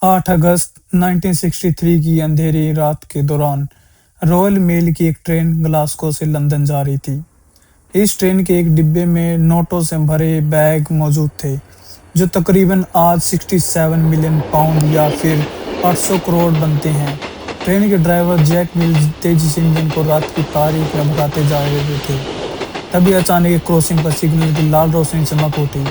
8 अगस्त 1963 की अंधेरी रात के दौरान रॉयल मेल की एक ट्रेन ग्लासगो से लंदन जा रही थी। इस ट्रेन के एक डिब्बे में नोटों से भरे बैग मौजूद थे, जो तकरीबन आज 67 मिलियन पाउंड या फिर 800 करोड़ बनते हैं। ट्रेन के ड्राइवर जैक मिल्स तेजी से इंजन को रात की तारीख में भगाते जा रहे थे। तभी अचानक एक क्रॉसिंग पर सिग्नल की लाल रोशनी चमक उठी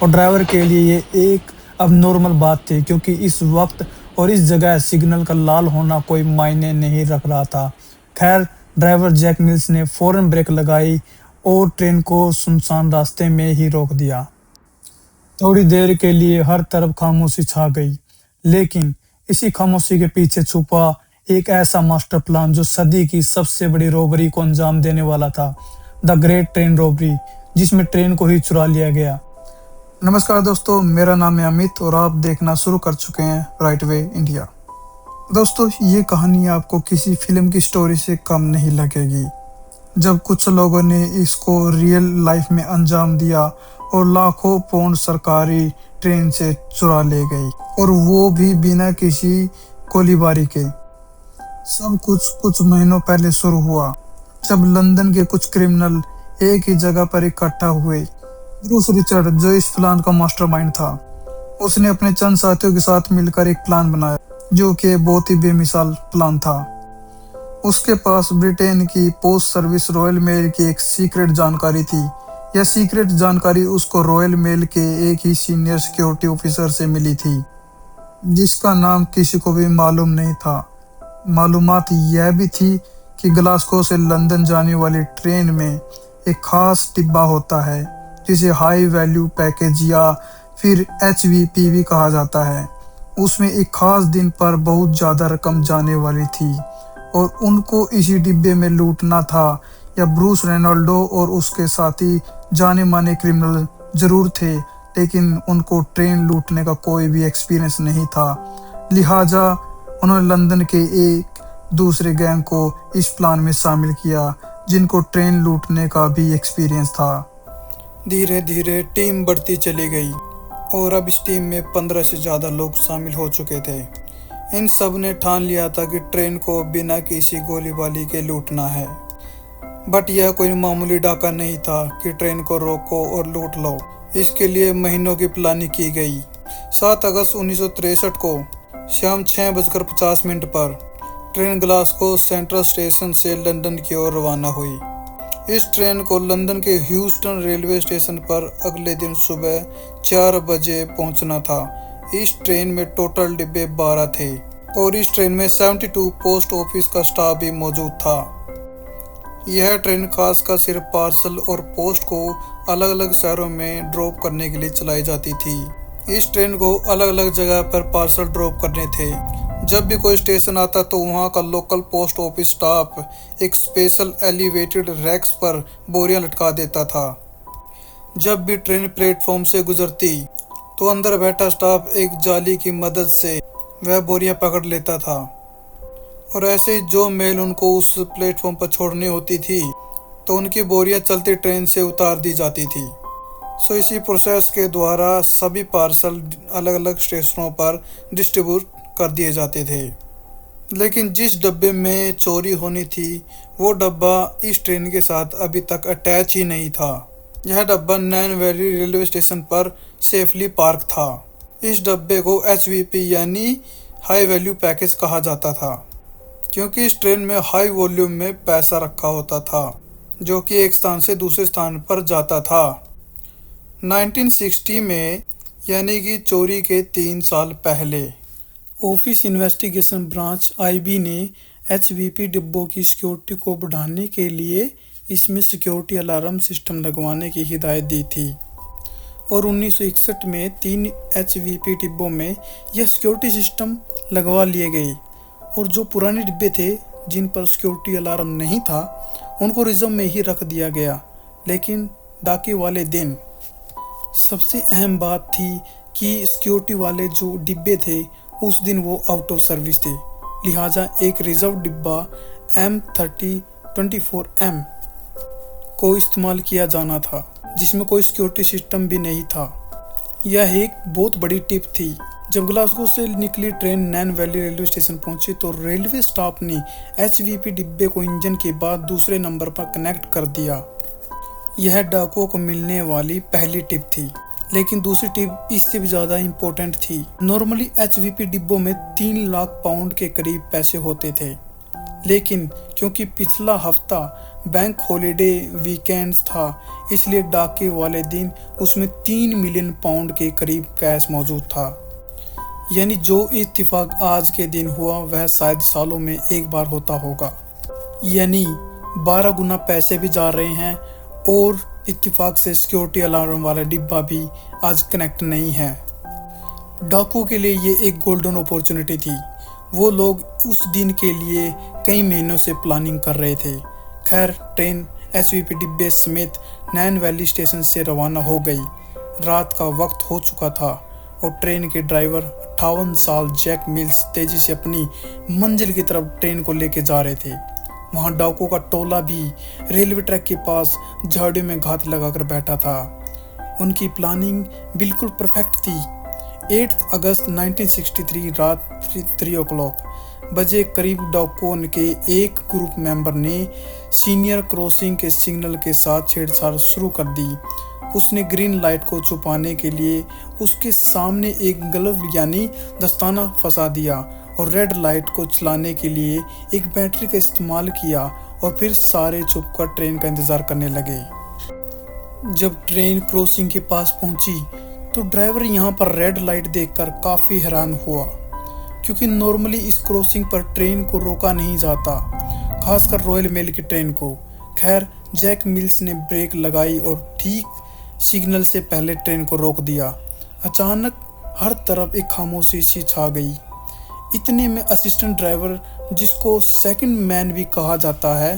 और ड्राइवर के लिए ये एक अब नॉर्मल बात थी, क्योंकि इस वक्त और इस जगह सिग्नल का लाल होना कोई मायने नहीं रख रहा था। खैर, ड्राइवर जैक मिल्स ने फौरन ब्रेक लगाई और ट्रेन को सुनसान रास्ते में ही रोक दिया। थोड़ी देर के लिए हर तरफ खामोशी छा गई, लेकिन इसी खामोशी के पीछे छुपा एक ऐसा मास्टर प्लान जो सदी की सबसे बड़ी रॉबरी को अंजाम देने वाला था, द ग्रेट ट्रेन रॉबरी, जिसमें ट्रेन को ही चुरा लिया गया। नमस्कार दोस्तों, मेरा नाम है अमित और आप देखना शुरू कर चुके हैं राइट वे इंडिया। दोस्तों, ये कहानी आपको किसी फिल्म की स्टोरी से कम नहीं लगेगी। जब कुछ लोगों ने इसको रियल लाइफ में अंजाम दिया और लाखों पाउंड सरकारी ट्रेन से चुरा ले गई, और वो भी बिना किसी गोलीबारी के। सब कुछ महीनों पहले शुरू हुआ, जब लंदन के कुछ क्रिमिनल एक ही जगह पर इकट्ठा हुए। ब्रूस रिचर्ड, जो इस प्लान का मास्टरमाइंड था, उसने अपने चंद साथियों के साथ मिलकर एक प्लान बनाया, जो कि बहुत ही बेमिसाल प्लान था। उसके पास ब्रिटेन की पोस्ट सर्विस रॉयल मेल की एक सीक्रेट जानकारी थी। यह सीक्रेट जानकारी उसको रॉयल मेल के एक ही सीनियर सिक्योरिटी ऑफिसर से मिली थी, जिसका नाम किसी को भी मालूम नहीं था। मालूमात यह भी थी कि ग्लासगो से लंदन जाने वाली ट्रेन में एक खास डिब्बा होता है, जिसे हाई वैल्यू पैकेज या फिर HVP भी कहा जाता है। उसमें एक खास दिन पर बहुत ज़्यादा रकम जाने वाली थी और उनको इसी डिब्बे में लूटना था। या ब्रूस रेनॉल्डो और उसके साथी जाने माने क्रिमिनल जरूर थे, लेकिन उनको ट्रेन लूटने का कोई भी एक्सपीरियंस नहीं था। लिहाजा उन्होंने लंदन के एक दूसरे गैंग को इस प्लान में शामिल किया, जिनको ट्रेन लूटने का भी एक्सपीरियंस था। धीरे धीरे टीम बढ़ती चली गई और अब इस टीम में 15 से ज़्यादा लोग शामिल हो चुके थे। इन सब ने ठान लिया था कि ट्रेन को बिना किसी गोलीबारी के लूटना है। बट यह कोई मामूली डाका नहीं था कि ट्रेन को रोको और लूट लो। इसके लिए महीनों की प्लानिंग की गई। 7 अगस्त 1963 को शाम 6:50 पर ट्रेन ग्लासगो सेंट्रल स्टेशन से लंदन की ओर रवाना हुई। इस ट्रेन को लंदन के ह्यूस्टन रेलवे स्टेशन पर अगले दिन सुबह 4 बजे पहुंचना था। इस ट्रेन में टोटल डिब्बे 12 थे और इस ट्रेन में 72 पोस्ट ऑफिस का स्टाफ भी मौजूद था। यह ट्रेन खासकर सिर्फ पार्सल और पोस्ट को अलग अलग शहरों में ड्रॉप करने के लिए चलाई जाती थी। इस ट्रेन को अलग अलग जगह पर पार्सल ड्रॉप करने थे। जब भी कोई स्टेशन आता तो वहाँ का लोकल पोस्ट ऑफिस स्टाफ एक स्पेशल एलिवेटेड रैक्स पर बोरियां लटका देता था। जब भी ट्रेन प्लेटफॉर्म से गुजरती तो अंदर बैठा स्टाफ एक जाली की मदद से वह बोरियां पकड़ लेता था, और ऐसे ही जो मेल उनको उस प्लेटफॉर्म पर छोड़नी होती थी तो उनकी बोरियां चलती ट्रेन से उतार दी जाती थी। सो इसी प्रोसेस के द्वारा सभी पार्सल अलग अलग स्टेशनों पर डिस्ट्रीब्यूट कर दिए जाते थे। लेकिन जिस डब्बे में चोरी होनी थी वो डब्बा इस ट्रेन के साथ अभी तक अटैच ही नहीं था। यह डब्बा नैन वैली रेलवे स्टेशन पर सेफली पार्क था। इस डब्बे को HVP यानी हाई वैल्यू पैकेज कहा जाता था, क्योंकि इस ट्रेन में हाई वॉल्यूम में पैसा रखा होता था, जो कि एक स्थान से दूसरे स्थान पर जाता था। 1960 में, यानी कि चोरी के 3 साल पहले, ऑफिस इन्वेस्टिगेशन ब्रांच IB ने HVP डिब्बों की सिक्योरिटी को बढ़ाने के लिए इसमें सिक्योरिटी अलार्म सिस्टम लगवाने की हिदायत दी थी, और 1961 में 3 HVP डिब्बों में यह सिक्योरिटी सिस्टम लगवा लिए गए, और जो पुराने डिब्बे थे जिन पर सिक्योरिटी अलार्म नहीं था उनको रिजर्व में ही रख दिया गया। लेकिन डाके वाले दिन सबसे अहम बात थी कि सिक्योरिटी वाले जो डिब्बे थे उस दिन वो आउट ऑफ सर्विस थे। लिहाजा एक रिजर्व डिब्बा M3024M को इस्तेमाल किया जाना था, जिसमें कोई सिक्योरिटी सिस्टम भी नहीं था। यह एक बहुत बड़ी टिप थी। जब ग्लासगो से निकली ट्रेन नैन वैली रेलवे स्टेशन पहुंची तो रेलवे स्टाफ ने एचवीपी डिब्बे को इंजन के बाद दूसरे नंबर पर कनेक्ट कर दिया। यह डाकुओं को मिलने वाली पहली टिप थी, लेकिन दूसरी टिप इससे भी ज़्यादा इम्पोर्टेंट थी। नॉर्मली एचवीपी डिब्बों में 3 लाख पाउंड के करीब पैसे होते थे, लेकिन क्योंकि पिछला हफ्ता बैंक हॉलिडे वीकेंड्स था, इसलिए डाके वाले दिन उसमें 3 मिलियन पाउंड के करीब कैश मौजूद था। यानी जो इत्तेफाक आज के दिन हुआ वह शायद सालों में एक बार होता होगा। यानी 12 गुना पैसे भी जा रहे हैं और इत्तेफाक से सिक्योरिटी अलार्म वाला डिब्बा भी आज कनेक्ट नहीं है। डाकू के लिए ये एक गोल्डन अपॉर्चुनिटी थी। वो लोग उस दिन के लिए कई महीनों से प्लानिंग कर रहे थे। खैर, ट्रेन एसवीपी डिब्बे समेत नैन वैली स्टेशन से रवाना हो गई। रात का वक्त हो चुका था और ट्रेन के ड्राइवर 58 साल जैक मिल्स तेजी से अपनी मंजिल की तरफ ट्रेन को लेके जा रहे थे। वहाँ डाकुओं का टोला भी रेलवे ट्रैक के पास झाड़ियों में घात लगाकर बैठा था। उनकी प्लानिंग बिल्कुल परफेक्ट थी। 8 अगस्त 1963 रात 3 बजे करीब डाकुओं के एक ग्रुप मेंबर ने सीनियर क्रॉसिंग के सिग्नल के साथ छेड़छाड़ शुरू कर दी। उसने ग्रीन लाइट को छुपाने के लिए उसके सामने एक ग्लव यानी दस्ताना फंसा दिया और रेड लाइट को चलाने के लिए एक बैटरी का इस्तेमाल किया और फिर सारे छुपकर ट्रेन का इंतज़ार करने लगे। जब ट्रेन क्रॉसिंग के पास पहुंची तो ड्राइवर यहाँ पर रेड लाइट देखकर काफ़ी हैरान हुआ, क्योंकि नॉर्मली इस क्रॉसिंग पर ट्रेन को रोका नहीं जाता, खासकर रॉयल मेल की ट्रेन को। खैर, जैक मिल्स ने ब्रेक लगाई और ठीक सिग्नल से पहले ट्रेन को रोक दिया। अचानक हर तरफ एक खामोशी सी छा गई। इतने में असिस्टेंट ड्राइवर, जिसको सेकंड मैन भी कहा जाता है,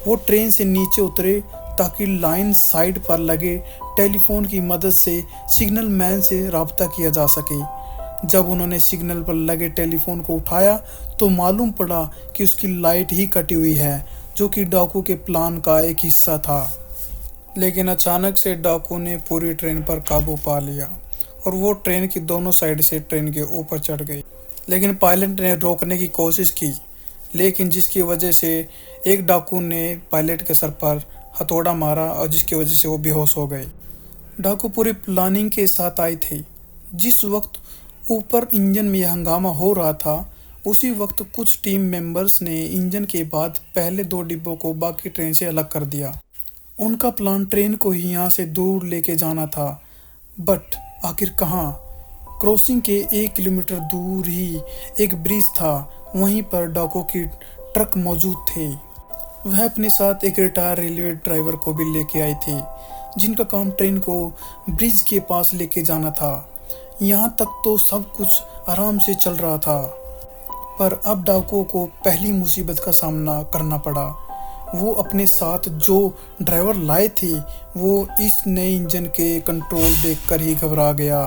वो ट्रेन से नीचे उतरे ताकि लाइन साइड पर लगे टेलीफोन की मदद से सिग्नल मैन से रब्ता किया जा सके। जब उन्होंने सिग्नल पर लगे टेलीफोन को उठाया तो मालूम पड़ा कि उसकी लाइट ही कटी हुई है, जो कि डाकू के प्लान का एक हिस्सा था। लेकिन अचानक से डाकू ने पूरी ट्रेन पर काबू पा लिया और वो ट्रेन की दोनों साइड से ट्रेन के ऊपर चढ़ गई। लेकिन पायलट ने रोकने की कोशिश की, लेकिन जिसकी वजह से एक डाकू ने पायलट के सर पर हथौड़ा मारा और जिसकी वजह से वो बेहोश हो गए। डाकू पूरी प्लानिंग के साथ आए थे। जिस वक्त ऊपर इंजन में हंगामा हो रहा था, उसी वक्त कुछ टीम मेंबर्स ने इंजन के बाद पहले 2 डिब्बों को बाकी ट्रेन से अलग कर दिया। उनका प्लान ट्रेन को ही यहाँ से दूर लेके जाना था, बट आखिर कहाँ? क्रॉसिंग के 1 किलोमीटर दूर ही एक ब्रिज था, वहीं पर डाकू की ट्रक मौजूद थे। वह अपने साथ एक रिटायर रेलवे ड्राइवर को भी लेके आए थे, जिनका काम ट्रेन को ब्रिज के पास लेके जाना था। यहाँ तक तो सब कुछ आराम से चल रहा था, पर अब डाकुओं को पहली मुसीबत का सामना करना पड़ा। वो अपने साथ जो ड्राइवर लाए थे, वो इस नए इंजन के कंट्रोल देखकर ही घबरा गया,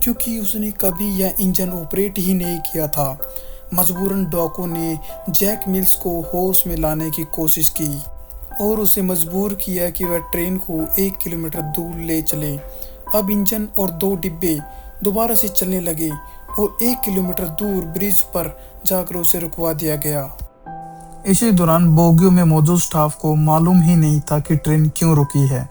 क्योंकि उसने कभी यह इंजन ऑपरेट ही नहीं किया था। मजबूरन डाकू ने जैक मिल्स को होश में लाने की कोशिश की और उसे मजबूर किया कि वह ट्रेन को 1 किलोमीटर दूर ले चले। अब इंजन और 2 डिब्बे दोबारा से चलने लगे और 1 किलोमीटर दूर ब्रिज पर जाकर उसे रुकवा दिया गया। इसी दौरान बोगियों में मौजूद स्टाफ को मालूम ही नहीं था कि ट्रेन क्यों रुकी है।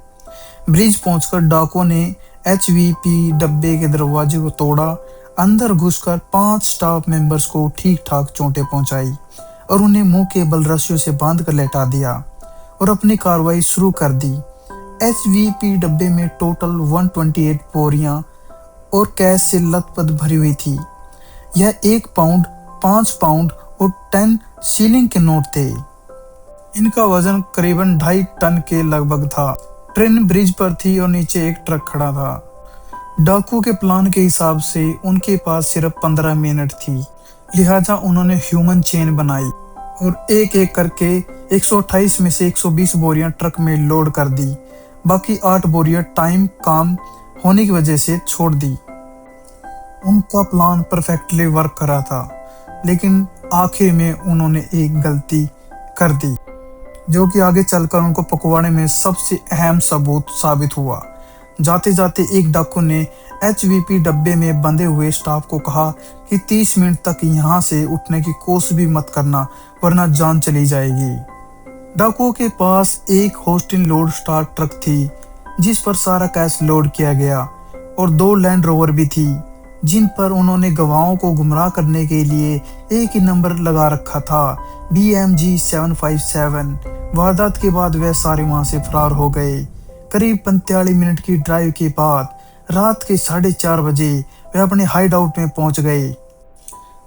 ब्रिज पहुंचकर डाकुओं ने एचवीपी डब्बे के दरवाजे को तोड़ा, अंदर घुसकर 5 स्टाफ मेंबर्स को ठीक ठाक चोटें पहुंचाई और उन्हें मुंह के बल रस्सियों से बांध कर लेटा दिया और अपनी कार्रवाई शुरू कर दी। एचवीपी डब्बे में टोटल 128 बोरियां और कैश से लथपथ भरी हुई थी। यह 1 पाउंड, 5 पाउंड और 10 शीलिंग के नोट थे। इनका वजन करीबन 2.5 टन के लगभग था। ट्रेन ब्रिज पर थी और नीचे एक ट्रक खड़ा था। डाकू के प्लान के हिसाब से उनके पास सिर्फ 15 मिनट थी, लिहाजा उन्होंने ह्यूमन चेन बनाई और एक एक करके 128 में से 120 बोरियां ट्रक में लोड कर दी। बाकी 8 बोरियां टाइम कम होने की वजह से छोड़ दी। उनका प्लान परफेक्टली वर्क कर रहा था, लेकिन आखिर में उन्होंने एक गलती कर दी, जो कि आगे चलकर उनको पकवाने में सबसे अहम सबूत साबित हुआ। जाते जाते एक डाकू ने एचवीपी डब्बे में बंधे हुए स्टाफ को कहा कि 30 मिनट तक यहाँ से उठने की कोशिश भी मत करना, वरना जान चली जाएगी। डाकुओं के पास एक होस्टिन लोड स्टार ट्रक थी जिस पर सारा कैश लोड किया गया, और 2 लैंड रोवर भी थी जिन पर उन्होंने गवाहों को गुमराह करने के लिए एक ही नंबर लगा रखा था, BMG 757। वारदात के बाद वे सारे वहां से फरार हो गए। करीब 45 मिनट की ड्राइव के बाद रात के 4:30 बजे वे अपने हाइड आउट में पहुंच गए,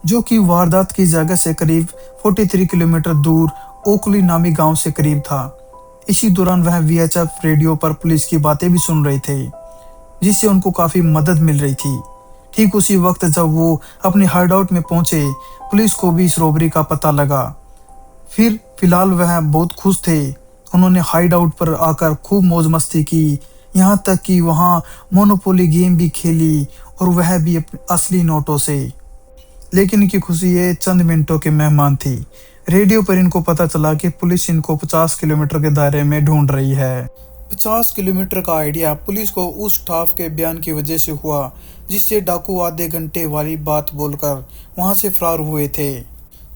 जो कि वारदात की जगह से करीब 43 किलोमीटर दूर ओकली नामी गांव से करीब था। इसी दौरान वह VHF रेडियो पर पुलिस की बातें भी सुन रहे थे, जिससे उनको काफ़ी मदद मिल रही थी। ठीक उसी वक्त जब वो अपने हाइड आउट में पहुंचे, पुलिस को भी इस रॉबरी का पता लगा। फिलहाल वह बहुत खुश थे। उन्होंने हाइड आउट पर आकर खूब मौज मस्ती की, यहाँ तक कि वहाँ मोनोपोली गेम भी खेली, और वह भी असली नोटों से। लेकिन इनकी खुशी ये चंद मिनटों के मेहमान थी। रेडियो पर इनको पता चला कि पुलिस इनको 50 किलोमीटर के दायरे में ढूंढ रही है। 50 किलोमीटर का आइडिया पुलिस को उस स्टाफ के बयान की वजह से हुआ, जिससे डाकू आधे घंटे वाली बात बोलकर वहां से फरार हुए थे,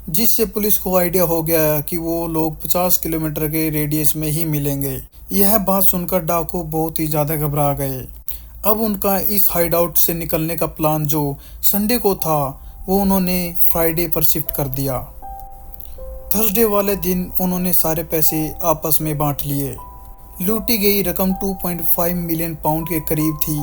जिससे पुलिस को आइडिया हो गया कि वो लोग 50 किलोमीटर के रेडियस में ही मिलेंगे। यह बात सुनकर डाकू बहुत ही ज़्यादा घबरा गए। अब उनका इस हाइड आउट से निकलने का प्लान जो संडे को था, वो उन्होंने फ्राइडे पर शिफ्ट कर दिया। थर्सडे वाले दिन उन्होंने सारे पैसे आपस में बांट लिए। लूटी गई रकम 2.5 मिलियन पाउंड के करीब थी।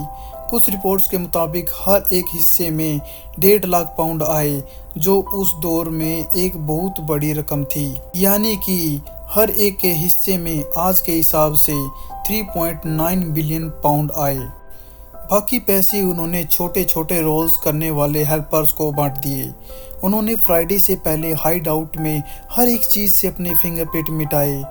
कुछ रिपोर्ट्स के मुताबिक हर एक हिस्से में 1.5 लाख पाउंड आए, जो उस दौर में एक बहुत बड़ी रकम थी। यानी कि हर एक के हिस्से में आज के हिसाब से 3.9 बिलियन पाउंड आए। बाकी पैसे उन्होंने छोटे छोटे रोल्स करने वाले हेल्पर्स को बांट दिए। उन्होंने फ्राइडे से पहले हाइड आउट में हर एक चीज़ से अपने फिंगरप्रिंट मिटाए,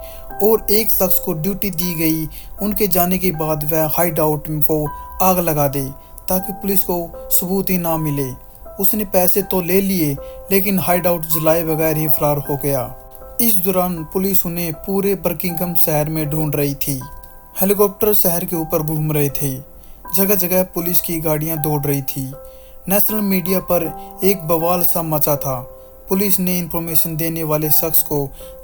और एक शख्स को ड्यूटी दी गई उनके जाने के बाद वह हाइड आउट को आग लगा दे, ताकि पुलिस को सबूत ही ना मिले। उसने पैसे तो ले लिए, लेकिन हाइड आउट जलाए बगैर ही फरार हो गया। इस दौरान पुलिस उन्हें पूरे बर्किंघम शहर में ढूंढ रही थी। हेलीकॉप्टर शहर के ऊपर घूम रहे थे, जगह जगह पुलिस की गाड़ियां दौड़ रही थी। नेशनल मीडिया पर एक बवाल सा मचा था। पुलिस ने इंफॉर्मेशन देने वाले शख्स को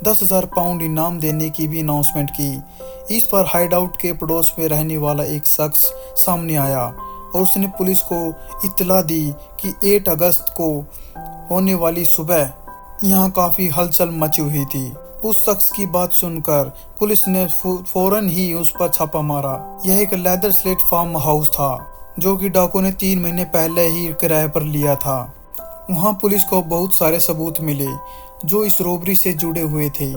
10,000 पाउंड इनाम देने की भी अनाउंसमेंट की। इस पर हाइड आउट के पड़ोस में रहने वाला एक शख्स सामने आया, और उसने पुलिस को इत्तला दी कि 8 अगस्त को होने वाली सुबह यहाँ काफ़ी हलचल मची हुई थी। उस शख्स की बात सुनकर पुलिस ने फौरन ही उस पर छापा मारा। यह एक लेदर स्लेट फार्म हाउस था, जो कि डाकू ने 3 महीने पहले ही किराए पर लिया था। वहाँ पुलिस को बहुत सारे सबूत मिले जो इस रोबरी से जुड़े हुए थे,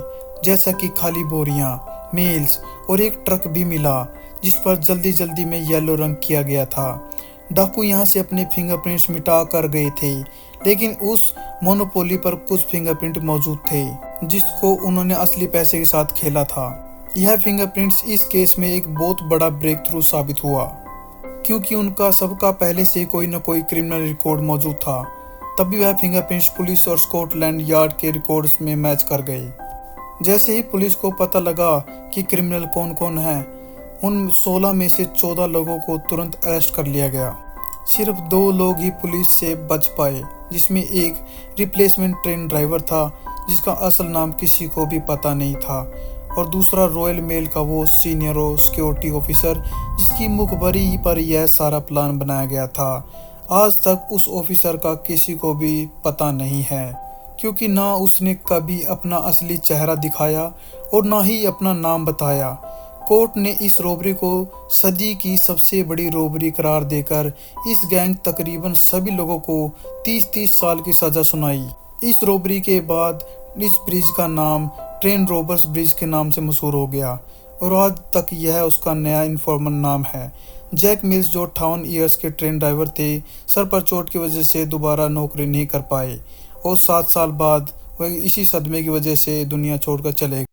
जैसा कि खाली बोरियां, मेल्स, और एक ट्रक भी मिला जिस पर जल्दी जल्दी में येलो रंग किया गया था। डाकू यहाँ से अपने फिंगरप्रिंट्स मिटा कर गए थे, लेकिन उस मोनोपोली पर कुछ फिंगरप्रिंट मौजूद थे जिसको उन्होंने असली पैसे के साथ खेला था। यह फिंगरप्रिंट्स इस केस में एक बहुत बड़ा ब्रेक थ्रू साबित हुआ, क्योंकि उनका सबका पहले से कोई न कोई क्रिमिनल रिकॉर्ड मौजूद था। तभी वह फिंगरप्रिंट्स पुलिस और स्कॉटलैंड यार्ड के रिकॉर्ड्स में मैच कर गए। जैसे ही पुलिस को पता लगा कि क्रिमिनल कौन कौन है, उन 16 में से 14 लोगों को तुरंत अरेस्ट कर लिया गया। सिर्फ 2 लोग ही पुलिस से बच पाए, जिसमें एक रिप्लेसमेंट ट्रेन ड्राइवर था जिसका असल नाम किसी को भी पता नहीं था, और दूसरा रॉयल मेल का वो सीनियर सिक्योरिटी ऑफिसर जिसकी मुखबरी पर यह सारा प्लान बनाया गया था। आज तक उस ऑफिसर का किसी को भी पता नहीं है, क्योंकि ना उसने कभी अपना असली चेहरा दिखाया और ना ही अपना नाम बताया। कोर्ट ने इस रॉबरी को सदी की सबसे बड़ी रॉबरी करार देकर इस गैंग तकरीबन सभी लोगों को 30-30 साल की सज़ा सुनाई। इस रॉबरी के बाद इस ब्रिज का नाम ट्रेन रॉबर्स ब्रिज के नाम से मशहूर हो गया, और आज तक यह उसका नया इन्फॉर्मल नाम है। जैक मिल्स, जो 58 ईयर्स के ट्रेन ड्राइवर थे, सर पर चोट की वजह से दोबारा नौकरी नहीं कर पाए, और 7 साल बाद वह इसी सदमे की वजह से दुनिया छोड़कर चले गए।